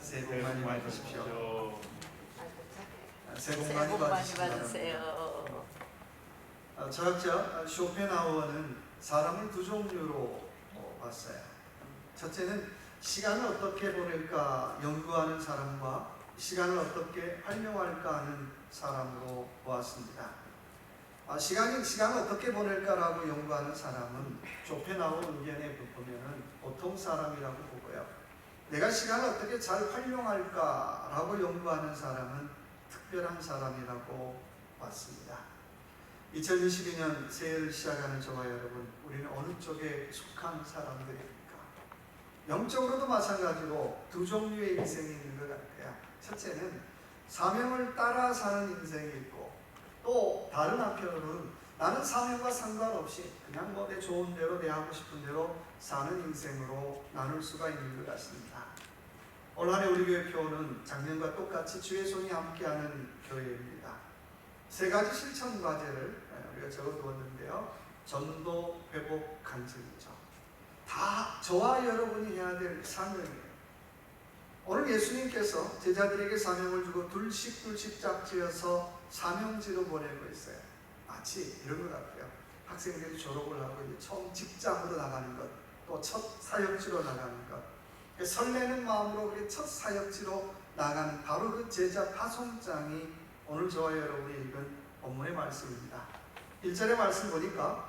새해 복 많이 받으십시오. 새해 복 새해 많이 복 많이 받으시기 바랍니다. 받으세요. 철학자 쇼펜하우어는 사람을 두 종류로 봤어요. 첫째는 시간을 어떻게 보낼까 연구하는 사람과 시간을 어떻게 활용할까 하는 사람으로 보았습니다. 시간을 어떻게 보낼까라고 연구하는 사람은 쇼펜하우어 의견에 보면은 보통 사람이라고 보고요. 내가 시간을 어떻게 잘 활용할까라고 연구하는 사람은 특별한 사람이라고 봤습니다. 2022년 새해를 시작하는 저와 여러분, 우리는 어느 쪽에 속한 사람들입니까? 영적으로도 마찬가지로 두 종류의 인생이 있는 것 같아요. 첫째는 사명을 따라 사는 인생이 있고, 또 다른 한편으로는 나는 사명과 상관없이 그냥 내 좋은 대로 내 하고 싶은 대로 사는 인생으로 나눌 수가 있는 것 같습니다. 올 한해 우리 교회 표는 작년과 똑같이 주의 손이 함께하는 교회입니다. 세 가지 실천 과제를 우리가 적어두었는데요. 전도, 회복, 간증이죠. 다 저와 여러분이 해야 될 사명이에요. 오늘 예수님께서 제자들에게 사명을 주고 둘씩 짝지어서 사명지로 보내고 있어요. 마치 이런 것 같아요. 학생들이 졸업을 하고 이제 처음 직장으로 나가는 것, 또 첫 사역지로 나가는 것, 설레는 마음으로 첫 사역지로 나가는 바로 그 제자 파송장이 오늘 저와 여러분이 읽은 본문의 말씀입니다. 1절의 말씀 보니까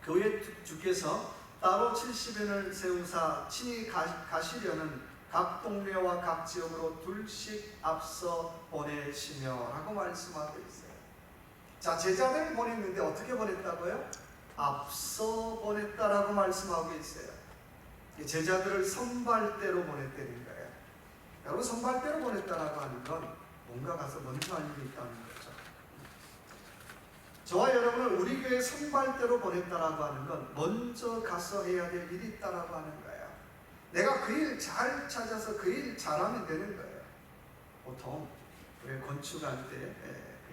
교회 주께서 따로 70인을 세우사 친히 가시려는 각 동네와 각 지역으로 둘씩 앞서 보내시며 라고 말씀하고 있어요. 자, 제자들을 보냈는데 어떻게 보냈다고요? 앞서 보냈다라고 말씀하고 있어요. 제자들을 선발대로 보냈다는 거예요. 여러분, 선발대로 보냈다라고 하는 건 뭔가 가서 먼저 할 일이 있다는 거죠. 저와 여러분을 우리 교회 선발대로 보냈다라고 하는 건 먼저 가서 해야 될 일이 있다라고 하는 거예요. 내가 그 일 잘 찾아서 그 일 잘하면 되는 거예요. 보통 우리 건축할 때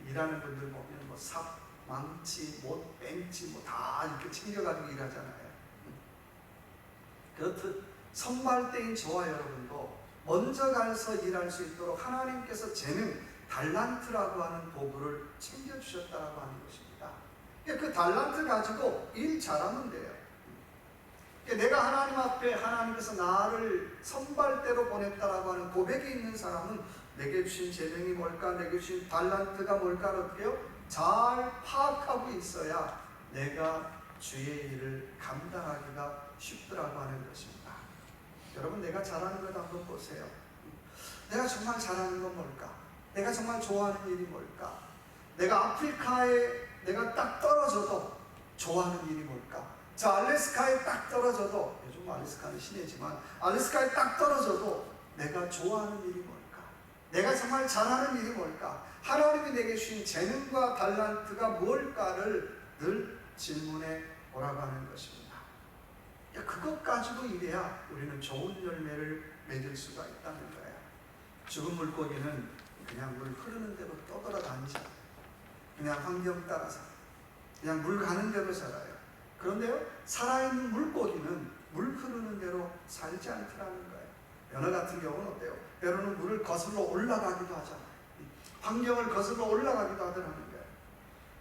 일하는 분들 보면 삽, 망치, 못, 벤치 다 이렇게 챙겨가지고 일하잖아요. 그렇듯 선발대인 저와 여러분도 먼저 가서 일할 수 있도록 하나님께서 재능, 달란트라고 하는 도구를 챙겨주셨다고 하는 것입니다. 그 달란트 가지고 일 잘하면 돼요. 내가 하나님 앞에 하나님께서 나를 선발대로 보냈다라고 하는 고백이 있는 사람은 내게 주신 재능이 뭘까, 내게 주신 달란트가 뭘까를 어떻게요? 잘 파악하고 있어야 내가 주의 일을 감당하기가 쉽더라고 하는 것입니다. 여러분, 내가 잘하는 것 한번 보세요. 내가 정말 잘하는 건 뭘까? 내가 정말 좋아하는 일이 뭘까? 내가 아프리카에 내가 딱 떨어져도 좋아하는 일이 뭘까? 저 알래스카에 딱 떨어져도, 요즘 알래스카는 시내지만 알래스카에 딱 떨어져도 내가 좋아하는 일이 뭘까? 내가 정말 잘하는 일이 뭘까? 하나님이 내게 주신 재능과 달란트가 뭘까를 늘 질문해 보라고 하는 것입니다. 그것 가지고 일해야 우리는 좋은 열매를 맺을 수가 있다는 거예요. 죽은 물고기는 그냥 물 흐르는 대로 떠돌아다니지 않아요. 그냥 환경 따라 살아요. 그냥 물 가는 대로 살아요. 그런데요, 살아있는 물고기는 물 흐르는 대로 살지 않더라는 거예요. 연어 같은 경우는 어때요? 때로는 물을 거슬러 올라가기도 하잖아요. 환경을 거슬러 올라가기도 하더라는 거예요.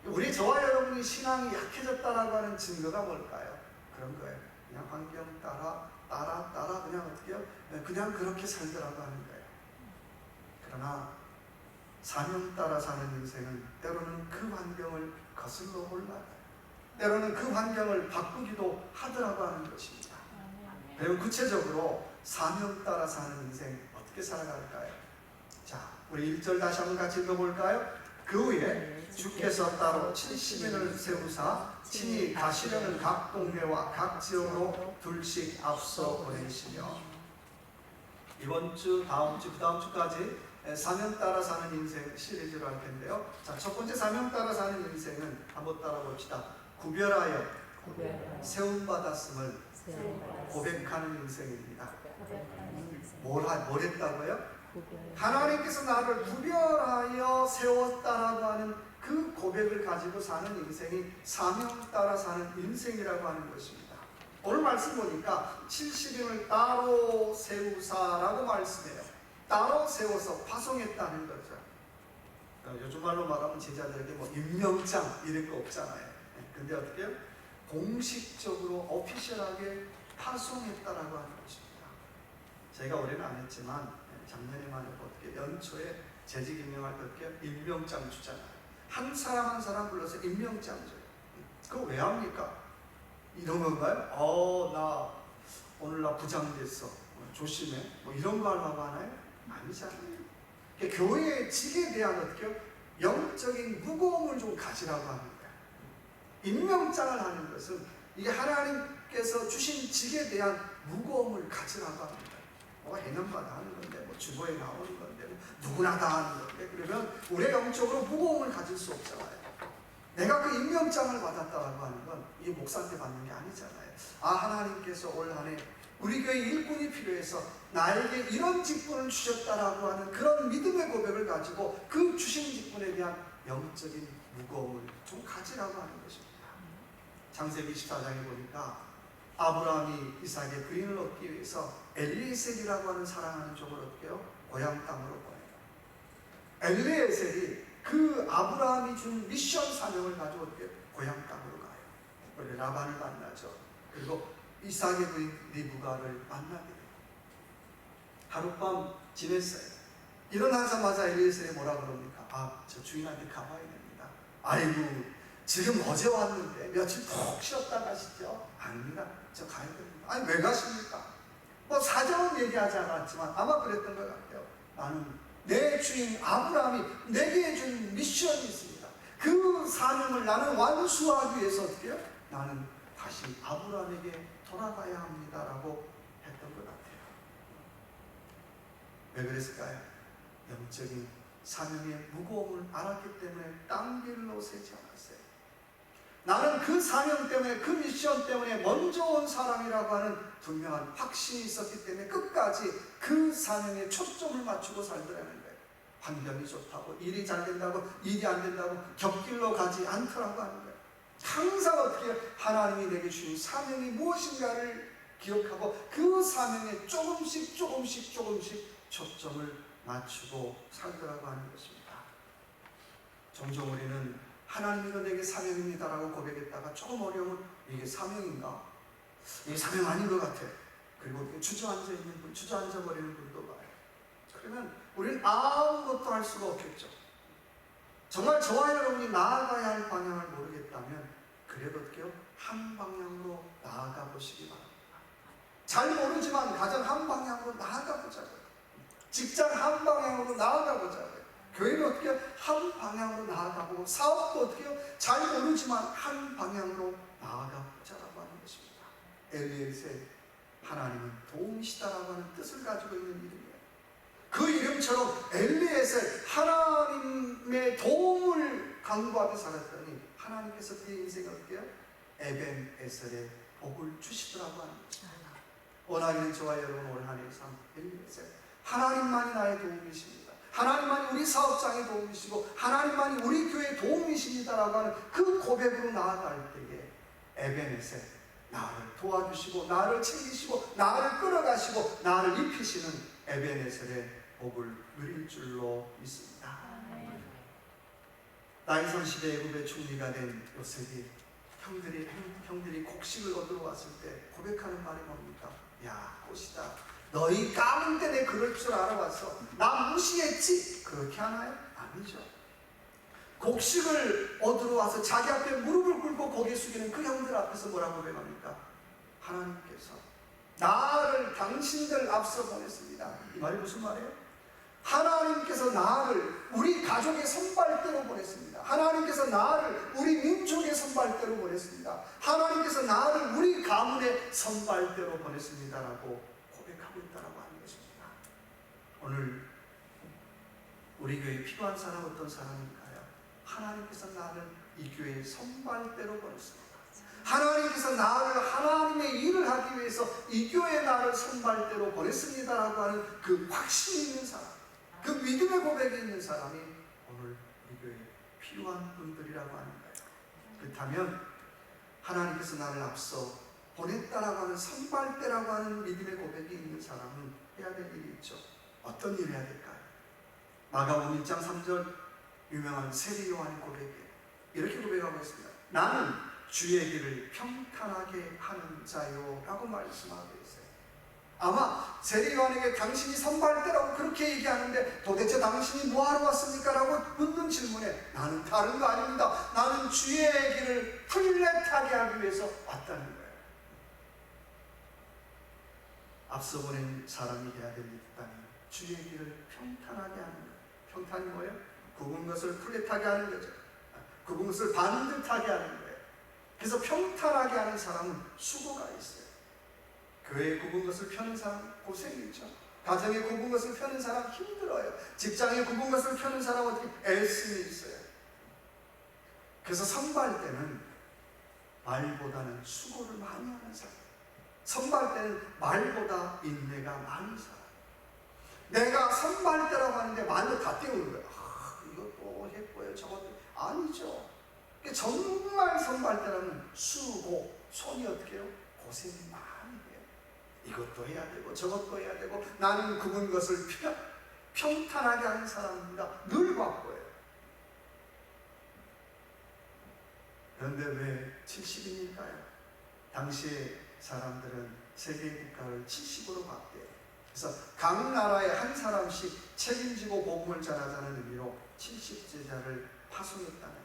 우리 저와 여러분이 신앙이 약해졌다라고 하는 증거가 뭘까요? 그런 거예요. 그냥 환경 따라 그냥 어떻게 해요? 그냥 그렇게 살더라고 하는 거예요. 그러나 사명 따라 사는 인생은 때로는 그 환경을 거슬러 올라가요. 때로는 그 환경을 바꾸기도 하더라고 하는 것입니다. 그럼 구체적으로 사명 따라 사는 인생 어떻게 살아갈까요? 자, 우리 1절 다시 한번 같이 읽어볼까요? 그 후에 주께서 따로 70인을 세우사 친히 가시려는 각 동네와 각 지역으로 둘씩 앞서 보내시며, 이번 주, 다음 주, 그 다음 주까지 사명 따라 사는 인생 시리즈로 할 텐데요. 자, 첫 번째 사명 따라 사는 인생은 한번 따라 봅시다. 구별하여 세움받았음을 고백하는 인생입니다. 뭘 했다고요? 하나님께서 나를 구별하여 세웠다라고 하는 그 고백을 가지고 사는 인생이 사명 따라 사는 인생이라고 하는 것입니다. 오늘 말씀 보니까 70인을 따로 세우사라고 말씀해요. 따로 세워서 파송했다는 거죠. 요즘 말로 말하면 제자들에게 뭐 임명장 이럴 거 없잖아요. 근데 어떻게 해요? 공식적으로 오피셜하게 파송했다라고 하는 것입니다. 제가 올해는 안 했지만 작년에만 해도 어떻게 연초에 재직 임명할 때 어떻게 임명장 주잖아요. 한 사람 한 사람 불러서 임명장 줘요. 그거 왜 합니까? 이런 건가요? 나 오늘 나 부장 됐어. 조심해. 뭐 이런 거 하려고 하나요? 아니잖아요. 교회의 직에 대한 어떻게 영적인 무거움을 좀 가지라고 하는 거예요. 임명장을 하는 것은 이게 하나님께서 주신 직에 대한 무거움을 가지라고 하는 거예요. 뭐 해년마다 하는 건데, 뭐 주보에 나오는 건데, 뭐 누구나 다 하는 건데, 그러면 우리가 영적으로 무거움을 가질 수 없잖아요. 내가 그 임명장을 받았다라고 하는 건 이게 목사한테 받는 게 아니잖아요. 하나님께서 올 한 해 우리 교회 일꾼이 필요해서 나에게 이런 직분을 주셨다라고 하는 그런 믿음의 고백을 가지고 그 주신 직분에 대한 영적인 무거움을 좀 가지라고 하는 것입니다. 창세기 24장에 보니까 아브라함이 이삭의 부인을 얻기 위해서 엘리에셀이라고 하는 사랑하는 종을 얻게요 고향 땅으로 보내요. 엘리에셀이 그 아브라함이 준 미션 사명을 가지고 고향 땅으로 가요. 그리고 라반을 만나죠. 그리고 이삭의 부인 리브가를 만나게 돼요. 하룻밤 지냈어요. 일어나자마자 엘리에셀이 뭐라 그럽니까? 저 주인한테 가봐야 됩니다. 아이고, 지금 어제 왔는데 며칠 푹 쉬었다 가시죠? 아닙니다. 저 가야 됩니다. 아니, 왜 가십니까? 뭐 사정은 얘기하지 않았지만 아마 그랬던 것 같아요. 나는 내 주인 아브라함이 내게 준 미션이 있습니다. 그 사명을 나는 완수하기 위해서 어떻게 해요? 나는 다시 아브라함에게 돌아가야 합니다라고 했던 것 같아요. 왜 그랬을까요? 영적인 사명의 무거움을 알았기 때문에 딴 길로 세지 않았어요. 나는 그 사명 때문에, 그 미션 때문에 먼저 온 사람이라고 하는 분명한 확신이 있었기 때문에 끝까지 그 사명에 초점을 맞추고 살더라는 거예요. 환경이 좋다고, 일이 잘 된다고, 일이 안 된다고 곁길로 가지 않더라고 하는 거예요. 항상 어떻게 하나님이 내게 주신 사명이 무엇인가를 기억하고 그 사명에 조금씩 초점을 맞추고 살더라고 하는 것입니다. 종종 우리는 하나님이 내게 사명입니다라고 고백했다가 조금 어려우면 이게 사명인가? 이게 사명 아닌 것 같아. 그리고 주저앉아 버리는 분도 봐요. 그러면 우리는 아무것도 할 수가 없겠죠. 정말 저와 여러분이 나아가야 할 방향을 모르겠다면 그래도 어떻게요? 한 방향으로 나아가 보시기 바랍니다. 잘 모르지만 가장 한 방향으로 나아가 보자고요. 직장 한 방향으로 나아가 보자고요. 교회는 어떻게 한 방향으로 나아가고 사업도 어떻게 잘 모르지만 한 방향으로 나아가 보자라고 하는 것입니다. 엘리에셀, 하나님은 도움이시다라고 하는 뜻을 가지고 있는 이름이에요. 그 이름처럼 엘리에셀, 하나님의 도움을 강구하며 살았더니 하나님께서 그의 인생을 어떻게 해요? 에벤에셀의 복을 주시더라고 하는 것입니다. 원하기는 저와 여러분 올 한 해 삶 엘리에셀, 하나님만이 나의 도움이십니다. 하나님만이 우리 사업장의 도움이시고 하나님만이 우리 교회의 도움이십니다라고 하는 그 고백으로 나아갈 때에 에벤에셀, 나를 도와주시고 나를 챙기시고 나를 끌어가시고 나를 입히시는 에벤에셀의 복을 누릴 줄로 믿습니다. 다윗왕 시대 애굽의 총리가 된 요셉이 형들이 곡식을 얻으러 왔을 때 고백하는 말이 뭡니까? 야, 꽃이다. 너희 까문 때 내 그럴 줄 알아봤어. 나 무시했지? 그렇게 하나요? 아니죠. 곡식을 얻으러 와서 자기 앞에 무릎을 꿇고 고개 숙이는 그 형들 앞에서 뭐라고 고백합니까? 하나님께서 나를 당신들 앞서 보냈습니다. 이 말이 무슨 말이에요? 하나님께서 나를 우리 가족의 선발대로 보냈습니다. 하나님께서 나를 우리 민족의 선발대로 보냈습니다. 하나님께서 나를 우리 가문의 선발대로 보냈습니다라고 고백하고 있다라고 하는 것입니다. 오늘 우리 교회에 필요한 사람 어떤 사람일까요? 하나님께서 나를 이 교회의 선발대로 보냈습니다. 하나님께서 나를 하나님의 일을 하기 위해서 이 교회에 나를 선발대로 보냈습니다라고 하는 그 확신이 있는 사람, 그 믿음의 고백이 있는 사람이 오늘 우리 교회에 필요한 분들이라고 하는 거예요. 그렇다면 하나님께서 나를 앞서 보냈다라고 하는 선발대라고 하는 믿음의 고백이 있는 사람은 해야 될 일이 있죠. 어떤 일을 해야 될까요? 마가복음 1장 3절 유명한 세리 요한의 고백이에요. 이렇게 고백하고 있습니다. 나는 주의 길을 평탄하게 하는 자요 라고 말씀하고 있어요. 아마 세리 요한에게 당신이 선발대라고 그렇게 얘기하는데 도대체 당신이 뭐하러 왔습니까? 라고 묻는 질문에 나는 다른 거 아닙니다. 나는 주의 길을 플랫하게 하기 위해서 왔다는 거예요. 앞서 보낸 사람이 해야 될 일이 있다면 주의 길을 평탄하게 하는 거예요. 평탄이 뭐예요? 굽은 것을 플랫하게 하는 거죠. 굽은 것을 반듯하게 하는 거예요. 그래서 평탄하게 하는 사람은 수고가 있어요. 교회에 굽은 것을 펴는 사람 고생이죠. 가정에 굽은 것을 펴는 사람 힘들어요. 직장에 굽은 것을 펴는 사람 어떻게 애씀이 있어요. 그래서 선발대는 말보다는 수고를 많이 하는 사람, 선발대는 말보다 인내가 많은 사람. 내가 선발대라고 하는데 말로 다 때우는 거예요. 이것도 했고요 저것도 아니죠. 정말 선발대라면 수고, 손이 어떻게 해요? 고생이 많이 해요. 이것도 해야 되고 저것도 해야 되고 나는 굽은 것을 평탄하게 하는 사람입니다. 늘 바꿔요. 그런데 왜 70인일까요? 당시에 사람들은 세계 국가를 70으로 봤대요. 그래서 각 나라에 한 사람씩 책임지고 복음을 전하자는 의미로 70제자를 파송했다는 거예요.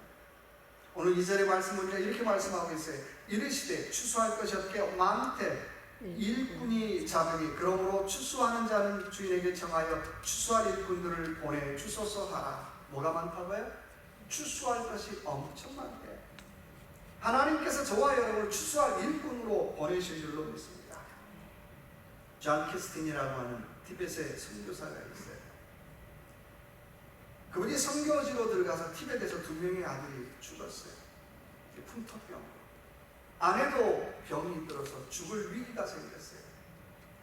오늘 2절의 말씀 보니까 이렇게 말씀하고 있어요. 이르시되 추수할 것이 없게 많되 일꾼이 작으니 그러므로 추수하는 자는 주인에게 청하여 추수할 일꾼들을 보내 주소서 하라. 뭐가 많다고요? 추수할 것이 엄청 많대요. 하나님께서 저와 여러분을 추수할 일꾼으로 보내신 줄로 믿습니다. 존 캐스틴이라고 하는 티벳의 선교사가 있어요. 그분이 선교지로 들어가서 티벳에서 2명의 아들이 죽었어요. 풍토병으로. 아내도 병이 들어서 죽을 위기가 생겼어요.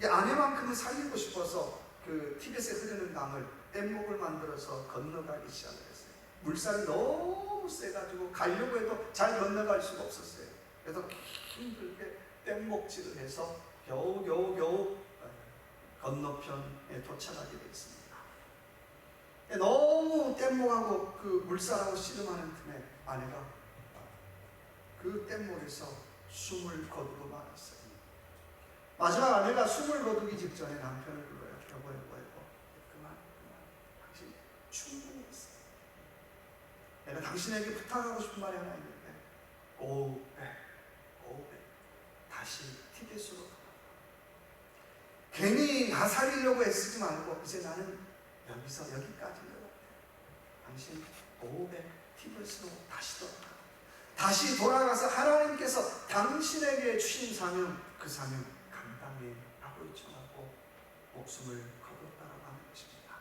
아내만큼은 살리고 싶어서 그 티벳에 흐르는 강을 뗏목을 만들어서 건너가기 시작했어요. 물살이 너무 세가지고 가려고 해도 잘 건너갈 수가 없었어요. 그래서 힘들게 뗏목질을 해서 겨우 건너편에 도착하게 됐습니다. 너무 뗏목하고 그 물살하고 씨름하는 틈에 아내가 그 뗏목에서 숨을 거두고 말았어요. 마지막 아내가 숨을 거두기 직전에 남편을 불러요. 여보, 그만. 당신 충분히 했어. 내가 당신에게 부탁하고 싶은 말이 하나 있는데 go back. 다시 티벳으로 돌아가. 괜히 나 살리려고 애쓰지 말고 이제 나는 여기서 여기까지인 것 같아. 당신 go back 티벳으로 다시 돌아가. 다시 돌아가서 하나님께서 당신에게 주신 사명, 그 사명 감당해 라고 요청하고 목숨을 거뒀다라고 하는 것입니다.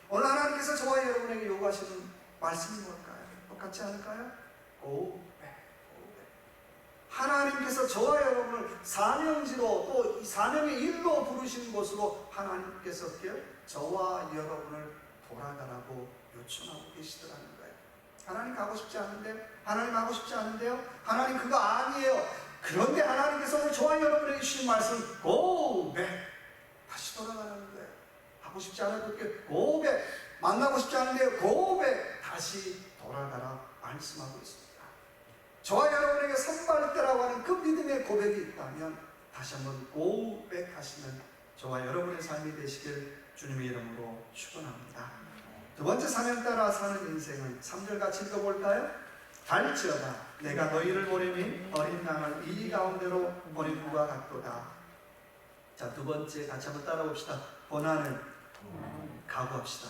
오늘 하나님께서 저와 여러분에게 요구하시는 말씀이 뭘까요? 똑같지 않을까요? Go back. 하나님께서 저와 여러분을 사명지로 또 이 사명의 일로 부르신 곳으로 하나님께서 저와 여러분을 돌아가라고 요청하고 계시더라는 거예요. 하나님 가고 싶지 않은데? 하나님 하고 싶지 않은데요? 하나님 그거 아니에요. 그런데 하나님께서 오늘 저와 여러분에게 주신 말씀 Go back. 다시 돌아가라는 거예요. 하고 싶지 않아도 Go back. 만나고 싶지 않은데 Go back. 다시 돌아가라 말씀하고 있습니다. 저와 여러분에게 선발대라고 하는 그 믿음의 고백이 있다면 다시 한번 Go back 하시는 저와 여러분의 삶이 되시길 주님의 이름으로 축원합니다. 두 번째 사명 따라 사는 인생은 3절 같이 읽어볼까요? 갈지어다 내가 너희를 보내니 어린 양을 이 가운데로 보낸 구와 같도다. 자, 두 번째 같이 한번 따라봅시다. 고난을 각오합시다.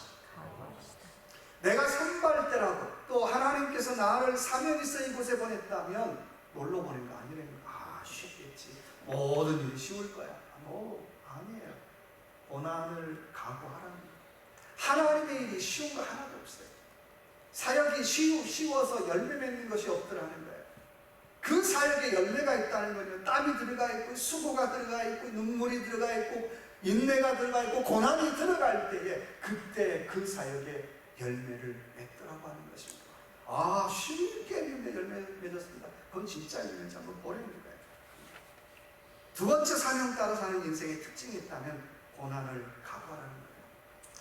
내가 선발대라고 또 하나님께서 나를 사명 있어 이곳에 보냈다면 놀러 보낸 거 아니라는 거야. 쉽겠지. 모든 일이 쉬울 거야. 아니에요. 고난을 각오하라는 거예요. 하나님의 일이 쉬운 거 하나도 없어요. 사역이 쉬워서 열매 맺는 것이 없더라는 거예요. 그 사역에 열매가 있다는 거는 땀이 들어가 있고 수고가 들어가 있고 눈물이 들어가 있고 인내가 들어가 있고 고난이 들어갈 때에 그때 그 사역에 열매를 맺더라고 하는 것입니다. 쉽게 했는데 열매 맺었습니다. 그건 진짜 열매인지 한번 보라는 거예요. 두 번째 사명 따라 사는 인생의 특징이 있다면 고난을 각오하라는 거예요.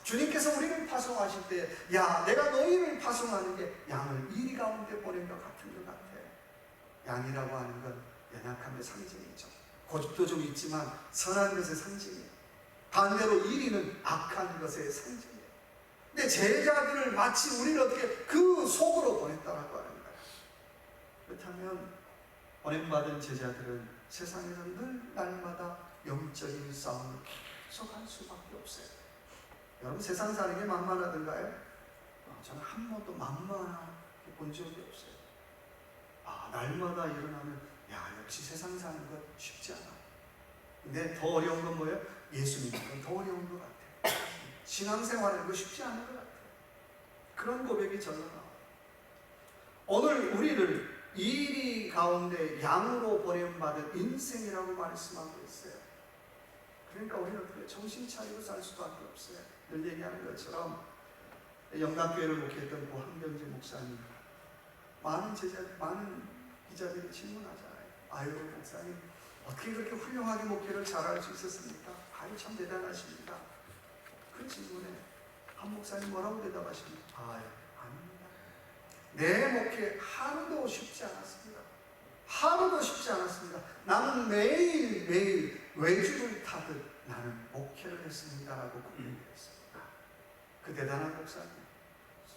주님께서 우리를 파송하실 때, 야, 내가 너희를 파송하는 게 양을 이리 가운데 보낸 것 같은 것 같아. 양이라고 하는 건 연약함의 상징이죠. 고집도 좀 있지만 선한 것의 상징이에요. 반대로 이리는 악한 것의 상징이에요. 근데 제자들을 마치 우리를 어떻게 그 속으로 보냈다라고 하는 거예요. 그렇다면 보냄받은 제자들은 세상에서 늘 날마다 영적인 싸움을 계속할 수밖에 없어요. 여러분, 세상 사는 게 만만하던가요? 저는 한 번도 만만하게 본 적이 없어요. 날마다 일어나면 역시 세상 사는 것 쉽지 않아. 근데 더 어려운 건 뭐예요? 예수 믿는 건 더 어려운 것 같아요. 신앙생활하는 거 쉽지 않은 것 같아요. 그런 고백이 절로 나와요. 오늘 우리를 이리 가운데 양으로 보냄받은 인생이라고 말씀하고 있어요. 그러니까 우리는 어떻게 정신 차리고 살 수밖에 없어요. 늘 얘기하는 것처럼 영감교회를 목회했던 고 한병재 목사님, 많은 기자들이 질문하잖아요. 아유, 목사님 어떻게 그렇게 훌륭하게 목회를 잘할 수 있었습니까? 아유, 참 대단하십니다. 그 질문에 한 목사님 뭐라고 대답하십니까? 아닙니다. 내 목회 하루도 쉽지 않았습니다. 하루도 쉽지 않았습니다. 나는 매일매일 외주를 타듯 나는 목회를 했습니다라고 고백했습니다. 그 대단한 목사님,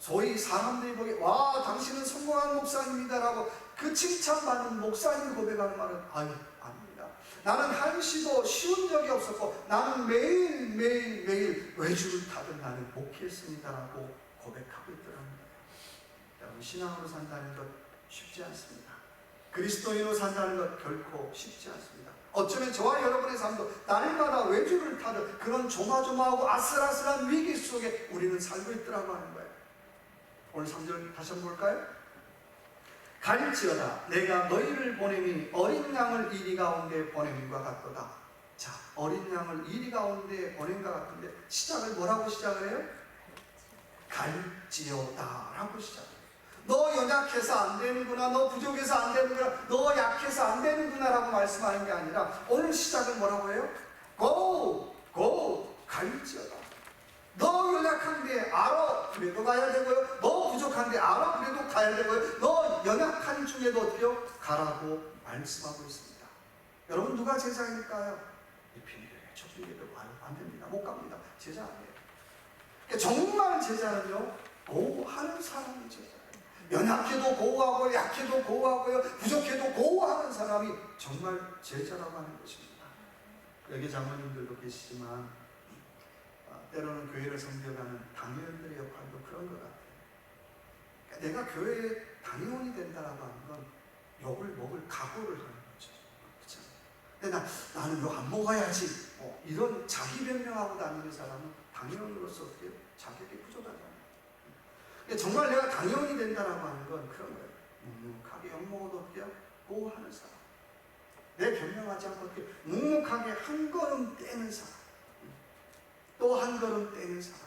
소위 사람들이 보기에 와, 당신은 성공한 목사님이다라고 그 칭찬받는 목사님이 고백하는 말은 아닙니다. 나는 한시도 쉬운 적이 없었고 나는 매일 외주를 타듯 나는 목회했습니다라고 고백하고 있더랍니다. 여러분, 신앙으로 산다는 것 쉽지 않습니다. 그리스도인으로 산다는 것 결코 쉽지 않습니다. 어쩌면 저와 여러분의 삶도 날마다 외주를 타듯 그런 조마조마하고 아슬아슬한 위기 속에 우리는 살고 있더라고 하는 거예요. 오늘 3절 다시 한번 볼까요? 갈지어다 내가 너희를 보냄이 어린 양을 이리 가운데 보냄과 같도다. 자, 어린 양을 이리 가운데 보냄과 같은데 시작을 뭐라고 시작을 해요? 갈지어다 라고 시작해요. 너 연약해서 안 되는구나, 너 부족해서 안 되는구나, 너 약해서 안 되는구나 라고 말씀하는 게 아니라 오늘 시작은 뭐라고 해요? go 갈지어다. 너 연약한데 알아, 그래도 가야 되고요. 너 부족한데 알아, 그래도 가야 되고요. 너 연약한 중에도 어때요? 가라고 말씀하고 있습니다. 여러분, 누가 제자일까요? 이 핑계대요, 저 핑계대고 안 됩니다, 못 갑니다. 제자 아니에요. 정말 제자는요, 고하는 사람이 제자예요. 연약해도 고하고 약해도 고하고요, 부족해도 고하는 사람이 정말 제자라고 하는 것입니다. 여기 장로님들도 계시지만 때로는 교회를 섬겨가는 당회원들의 역할도 그런 것 같아요. 그러니까 내가 교회에 당회원이 된다라고 하는 건 욕을 먹을 각오를 하는 거죠. 그렇죠? 근데 나는 욕 안 먹어야지, 이런 자기 변명하고 다니는 사람은 당회원으로서 어떻게 자격이 부족하잖아요. 정말 내가 당회원이 된다라고 하는 건 그런 거예요. 묵묵하게 욕 먹어도 어때요? 보호하는 사람. 내 변명하지 않고 어떻게 묵묵하게 한 걸음 떼는 사람. 또 한 걸음 떼는 사람.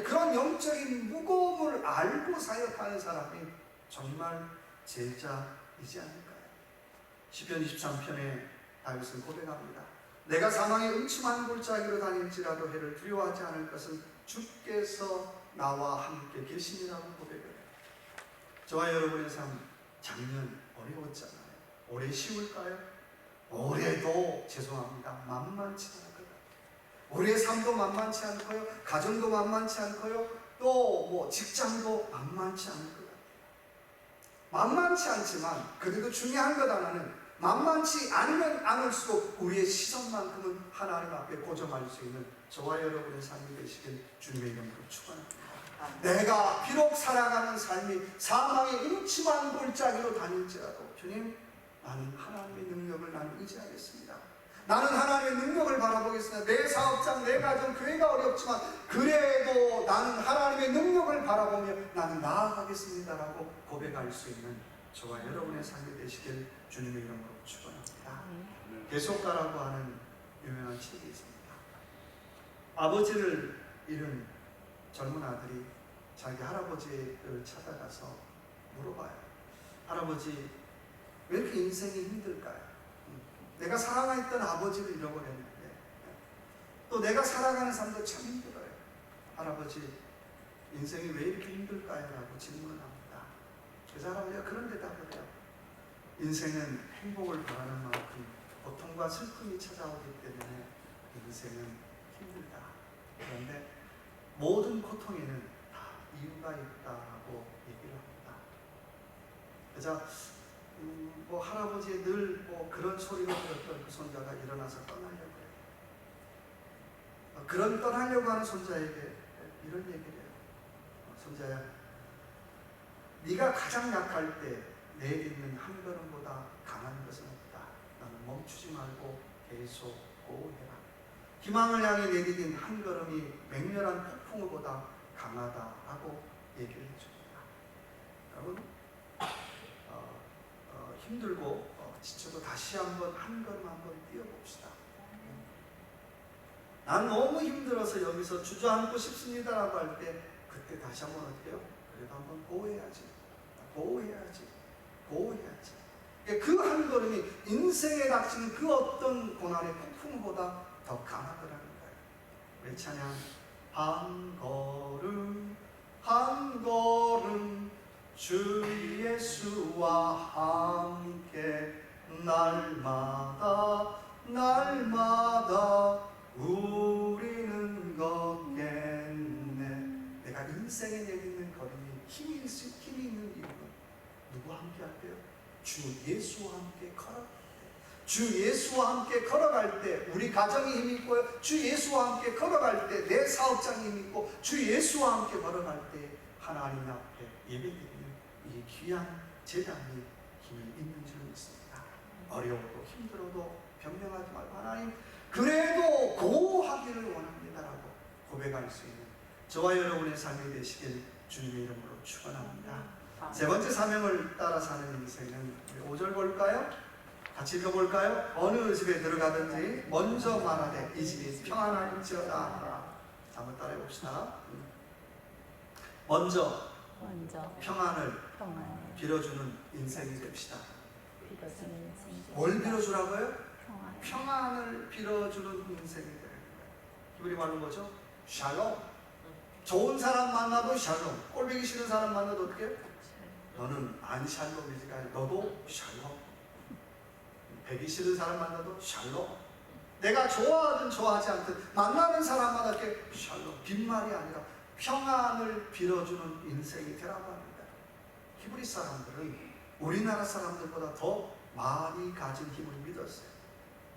그런 영적인 무거움을 알고 사역하는 사람이 정말 제자이지 않을까요? 시편 23편에 다윗은 고백합니다. 내가 사망의 음침한 골짜기로 다닐지라도 해를 두려워하지 않을 것은 주께서 나와 함께 계심이라고 고백을 해요. 저와 여러분의 삶, 작년 어려웠잖아요. 올해 쉬울까요? 올해도 죄송합니다, 만만치 않을 것 같아요. 우리의 삶도 만만치 않고요, 가정도 만만치 않고요, 또 직장도 만만치 않을 것 같아요. 만만치 않지만 그래도 중요한 것 하나는 만만치 않으면 않을수록 우리의 시선만큼은 하나님 앞에 고정할 수 있는 저와 여러분의 삶이 되시길 주님의 이름으로 축원합니다. 내가 비록 살아가는 삶이 사망의 음침한 골짜기로 다닐지라도 주님, 나는 하나님의 능력을 나는 의지하겠습니다. 나는 하나님의 능력을 바라보겠습니다. 내 사업장, 내 가정, 교회가 어렵지만 그래도 나는 하나님의 능력을 바라보며 나는 나아가겠습니다라고 고백할 수 있는 저와 여러분의 삶이 되시길 주님의 이름으로 축원합니다. 계속가라고 하는 유명한 책이 있습니다. 아버지를 잃은 젊은 아들이 자기 할아버지를 찾아가서 물어봐요. 할아버지, 왜 이렇게 인생이 힘들까요? 내가 사랑했던 아버지를 잃어버렸는데 또 내가 살아가는 삶도 참 힘들어요. 할아버지 인생이 왜 이렇게 힘들까요? 라고 질문합니다. 그래서 할아버지가 그런 대답을 해요. 인생은 행복을 바라는 만큼 고통과 슬픔이 찾아오기 때문에 인생은 힘들다. 그런데 모든 고통에는 다 이유가 있다고 얘기를 합니다. 그래서 뭐 할아버지의 늘 뭐 그런 소리가 들었던 그 손자가 일어나서 떠나려고 해요. 그런 떠나려고 하는 손자에게 이런 얘기를 해요. 손자야, 네가 가장 약할 때 내게 있는 한 걸음보다 강한 것은 없다. 나는 멈추지 말고 계속 고해라. 희망을 향해 내디딘 한 걸음이 맹렬한 폭풍우보다 강하다라고 얘기를 해줍니다. 여러분, 힘들고 지쳐도 다시 한번 한 걸음 한번 뛰어봅시다. 난 너무 힘들어서 여기서 주저앉고 싶습니다라고 할 때 그때 다시 한번 어떻게 해요? 그래도 한번 고해야지. 그 한 걸음이 인생에 닥치는 그 어떤 고난의 폭풍보다 더 강하더라는 거예요. 우리 찬양 한 걸음 한 걸음 주 예수와 함께 날마다 우리는 걷겠네. 내가 인생에 내딛는 걸음이 힘이 있는 이유는 누구와 함께 할까요? 주 예수와 함께 걸어갈 때, 주 예수와 함께 걸어갈 때 우리 가정이 힘이 있고요. 주 예수와 함께 걸어갈 때 내 사업장이 힘이 있고, 주 예수와 함께 걸어갈 때 하나님 앞에 예배드리는 이 귀한 제단이 힘이 있는 줄 믿습니다. 어려워도 힘들어도 변명하지 말고 하나님 그래도 고하기를 원합니다라고 고백할 수 있는 저와 여러분의 삶이 되시길 주님의 이름으로 축원합니다. 세 번째 사명을 따라 사는 인생은 5절 볼까요? 같이 읽어볼까요? 어느 집에 들어가든지 먼저 말하되 이 집이 평안할지어다. 한번 따라해 봅시다. 먼저 평안을 빌어주는 인생이 됩시다. 뭘 빌어주라고요? 평안을 빌어주는 인생이 되는 거예요. 히브리 말로 뭐죠? 샬롬. 좋은 사람 만나도 샬롬. 꼴보기 싫은 사람 만나도 어떻게? 너는 안 샬롬이지가 너도 샬롬. 배기 싫은 사람 만나도 샬롬. 내가 좋아하든 좋아하지 않든 만나는 사람마다 이렇게 샬롬. 빈말이 아니라 평안을 빌어주는 인생이 되라고 합니다. 히브리 사람들은 우리나라 사람들보다 더 많이 가진 힘을 믿었어요.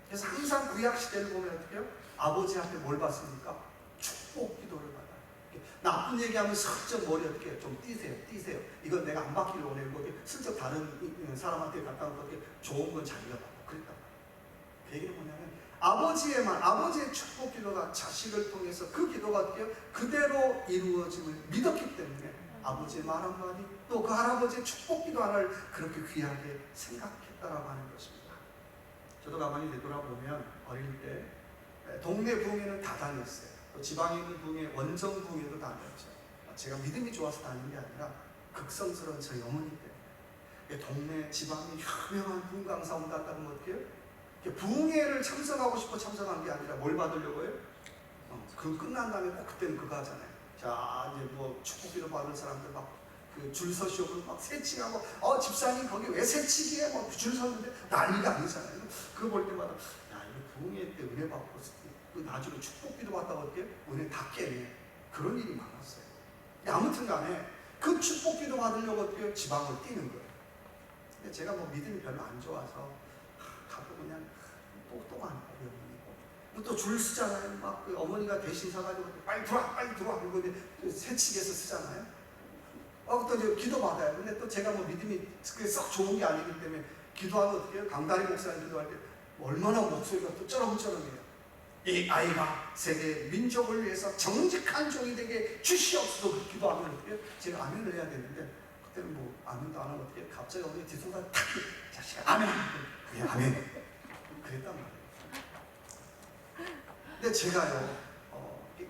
그래서 항상 구약 시대를 보면 어떻게 해요? 아버지 앞에 뭘 받습니까? 축복 기도를 받아요. 나쁜 얘기하면 슬쩍 머리 어떻게 해요? 좀 띄세요. 이건 내가 안 받기를 원해요. 슬쩍 다른 사람한테 갖다 놓고 좋은 건 자기가 받고 그랬단 말이에요. 그 얘기는 뭐냐면 아버지의 축복 기도가 자식을 통해서 그 기도가 어떻게 해요? 그대로 이루어짐을 믿었기 때문에 아버지의 말 한마디 또 그 할아버지의 축복 기도 하나를 그렇게 귀하게 생각했다라고 하는 것입니다. 저도 가만히 되돌아보면 어릴 때 동네 부흥회는 다 다녔어요. 또 지방에 있는 부흥회, 원정 부흥회도 다녔죠. 제가 믿음이 좋아서 다닌 게 아니라 극성스러운 저희 어머니 때문에 동네 지방에 유명한 부흥 강사 온다고 하면 어떻게 해요? 부흥회를 참석하고 싶어 참석한 게 아니라 뭘 받으려고요? 그 끝난 다음에 꼭 그때는 그거 하잖아요. 자, 이제 뭐 축복기도 받을 사람들 막 그 줄 서시고 막 새치하고 집사님 거기 왜 새치기에 뭐 줄 섰는데 난리가 아니잖아요. 그거 볼 때마다 야, 이거 부흥회 때 은혜 받고 그 나중에 축복기도 받다가 어떻게 은혜 다 깨네. 그런 일이 많았어요. 아무튼 간에 그 축복기도 받으려고 어떻게 지방을 뛰는 거예요. 근데 제가 뭐 믿음이 별로 안 좋아서 가도 그냥 똑똑한 어머니고 또 줄 쓰잖아요. 막 그 어머니가 대신 서가지고 빨리 들어와 그리고 이제 새치기해서 쓰잖아요. 또 이제 기도 받아요. 근데 또 제가 뭐 믿음이 그게 썩 좋은 게 아니기 때문에 기도하면 어떻게 해요? 강다리 목사님 기도할 때 얼마나 목소리가 또 쩌렁쩌렁해요. 이 아이가 세계 민족을 위해서 정직한 종이 되게 주시옵소서 기도하면 어떻게 해요? 제가 아멘을 해야 되는데 그때는 뭐 아멘도 안 하면 어떻게 해요? 갑자기 어머니 뒤통수가 탁 자식아 아멘 그냥 아멘 그랬단 말이에요. 근데 제가요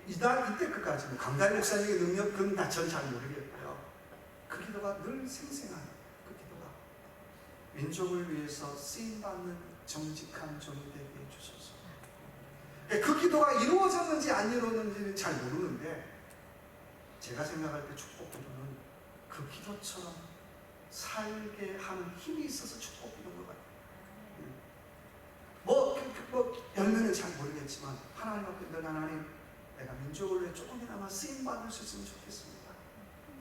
이때까지는 강다리 목사님의 능력은 전 잘 모르겠고요. 그 기도가 늘 생생한 그 기도가 민족을 위해서 쓰임받는 정직한 종이 되게 해주소서. 그 기도가 이루어졌는지 안 이루어졌는지는 잘 모르는데 제가 생각할 때 축복 기도는 그 기도처럼 살게 하는 힘이 있어서 축복 기도인 것 같아요. 열매는 잘 모르겠지만 하나님 앞에 늘 하나님, 내가 민족을 위해 조금이나마 쓰임받을 수 있으면 좋겠습니다.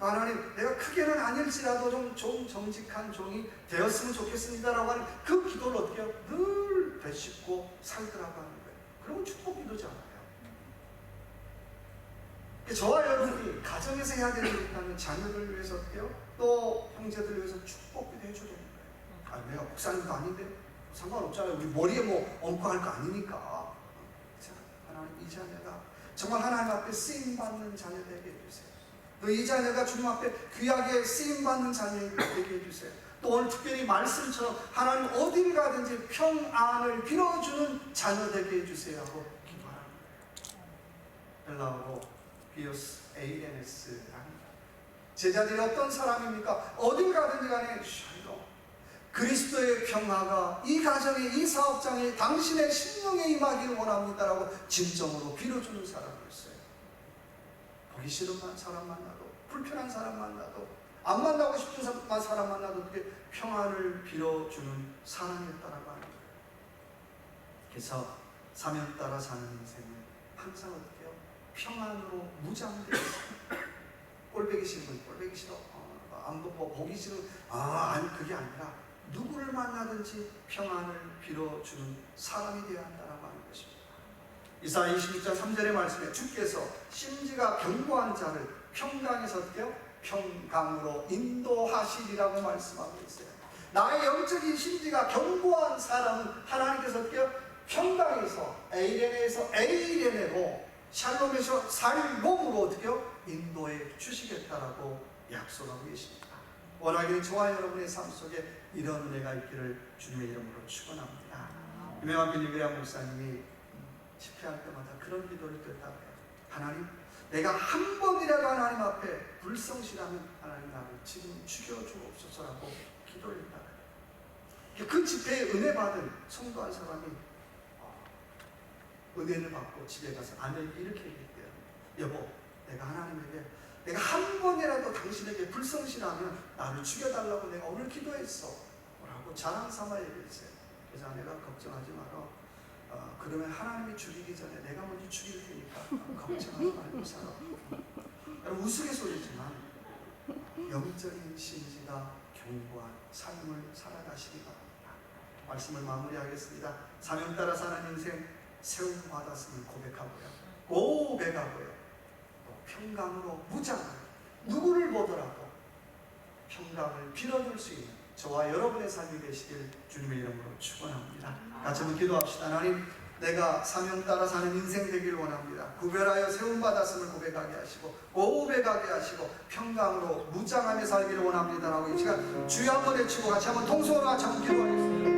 하나님, 내가 크게는 아닐지라도 좀 정직한 종이 되었으면 좋겠습니다라고 하는 그 기도를 어떻게 해요? 늘 되씹고 살더라고 하는 거예요. 그러면 축복 기도지 않아요. 저와 여러분이 가정에서 해야 되는 게 있다면 자녀를 위해서 어때요? 또 형제들을 위해서 축복 기도 해줘야 되는 거예요. 내가 목사님도 아닌데 상관없잖아요. 우리 머리에 얹고 할 거 아니니까. 하나님, 이 자녀가 정말 하나님 앞에 쓰임받는 자녀 되게 해주세요. 또 이 자녀가 주님 앞에 귀하게 쓰임받는 자녀 되게 해주세요. 또 오늘 특별히 말씀처럼 하나님 어딜 가든지 평안을 빌어주는 자녀 되게 해주세요 하고 기도하는 거예요. 헬라어로 비오스 에이레네스랍니다. 제자들이 어떤 사람입니까? 어딜 가든지 간에 샬롬, 그리스도의 평화가 이 가정에, 이 사업장에, 당신의 심령에 임하기를 원합니다라고 진정으로 빌어주는 사람이었어요. 보기 싫은 사람 만나도, 불편한 사람 만나도, 안 만나고 싶은 사람 만나도 그렇게 평안을 빌어주는 사람이었다라고 하는 거예요. 그래서 사명 따라 사는 인생은 항상 어떻게 해요? 평안으로 무장되어 있어요. 꼴보기 싫으면 꼴보기 싫어, 보기 싫으면 아니, 그게 아니라 누구를 만나든지 평안을 빌어주는 사람이 되어야 한다고 하는 것입니다. 이사야 26장 3절의 말씀에 주께서 심지가 견고한 자를 평강에서 어때요? 평강으로 인도하시리라고 말씀하고 있어요. 나의 영적인 심지가 견고한 사람은 하나님께서 어때요? 평강에서, 에이레네에서 에이레네로, 샬롬에서 살롬으로 어떻게요? 인도해 주시겠다라고 약속하고 계십니다. 원하기는 저와 여러분의 삶 속에 이런 은혜가 있기를 주님의 이름으로 축원합니다. 유명한 빌리그레암 목사님이 집회할 때마다 그런 기도를 드렸다고 해요. 하나님, 내가 한 번이라도 하나님 앞에 불성실하면 하나님 나를 지금 죽여주옵소서라고 기도를 했다고 해요. 그 집회에 은혜 받은 성도 한 사람이 은혜를 받고 집에 가서 아내에게 이렇게 얘기했대요. 여보, 내가 하나님에게 내가 한 번이라도 당신에게 불성실하면 나를 죽여달라고 내가 오늘 기도했어 라고 자랑 삼아 얘기했어요. 그래서 아내가 걱정하지 마라. 그러면 하나님이 죽이기 전에 내가 먼저 죽일 테니까 걱정하지 말고 살아. 여러분, 우스갯소리지만 영적인 심지가 견고한 삶을 살아가시기 바랍니다. 말씀을 마무리하겠습니다. 사명 따라 사는 인생 세움 받았음을 고백하고요. 또 평강으로 무장을, 누구를 보더라도 평강을 빌어줄 수 있는 저와 여러분의 삶이 되시길 주님의 이름으로 축원합니다. 같이 한번 기도합시다. 하나님, 내가 사명 따라 사는 인생 되길 원합니다. 구별하여 세움 받았음을 고백하게 하시고 고백하게 하시고 평강으로 무장하며 살기를 원합니다라고 이 시간 주여 한번 외치고 같이 한번 통성으로 같이 한번 기도하겠습니다.